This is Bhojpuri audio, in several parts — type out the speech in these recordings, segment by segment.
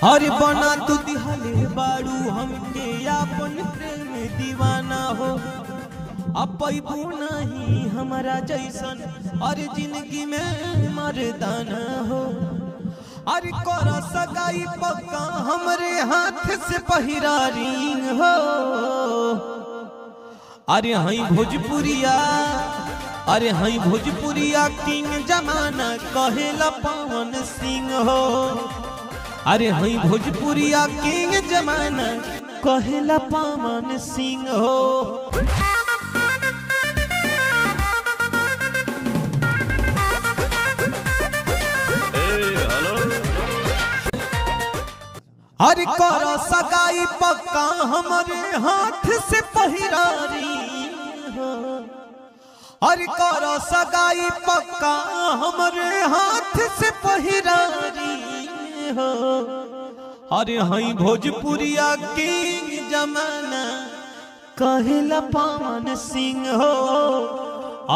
हर बना तू दिहले बाड़ू हमके आपन प्रेम दीवाना हो। अब पैबू नहीं हमारा जैसन और जिंदगी में मर्दाना हो। अरे कर सगाई पक्का हमरे हाथ से पहिरा रिंग हो। अरे हई भोजपुरिया, अरे हई भोजपुरिया किंग जमाना कहेला पवन सिंह हो। अरे हई भोजपुरिया किंग जमाना कहेला पवन सिंह हो। अरे कर सगाई पक्का हमारे हाथ से पहिरा रिंग हो। अरे कर सगाई पक्का हमारे हाथ से पहिरा रिंग हो। अरे हई भोजपुरिया किंग जमाना कहेला पवन सिंह हो।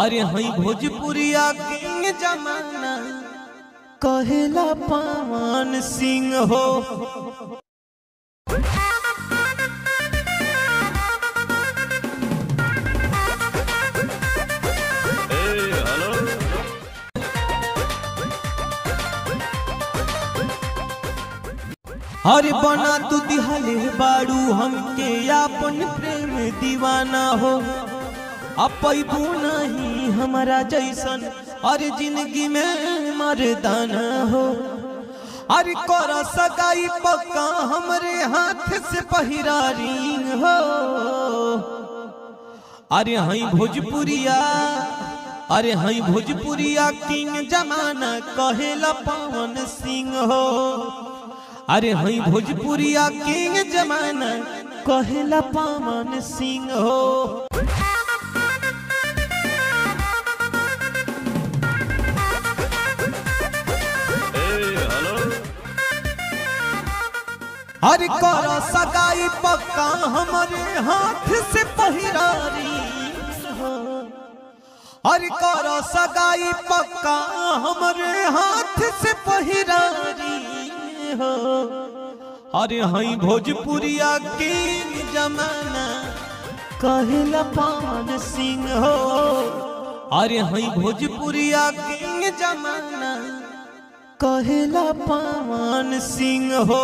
अरे हई भोजपुरिया किंग जमाना कहेला पवन सिंह हो। अरे बना तू दिहले बाड़ू हमके आपन प्रेम दीवाना हो। अब पैबू नहीं हमारा जैसन और जिंदगी में मर्दाना हो। अरे कर सगाई पक्का हमरे हाथ से पहिरा रिंग हो। अरे हई भोजपुरिया, अरे हई भोजपुरिया किंग जमाना कहेला पवन सिंह हो। अरे हई भोजपुरिया किंग जमाना कहेला पवन सिंह हो। अरे कर सगाई पक्का हमारे हाथ से पहिरा रिंग हो। अरे कर सगाई पक्का हमारे हाथ से पहिरा रिंग हो। अरे हई भोजपुरिया किंग जमाना कहेला पवन सिंह हो। अरे हई भोजपुरिया किंग जमाना कहेला पवन सिंह हो।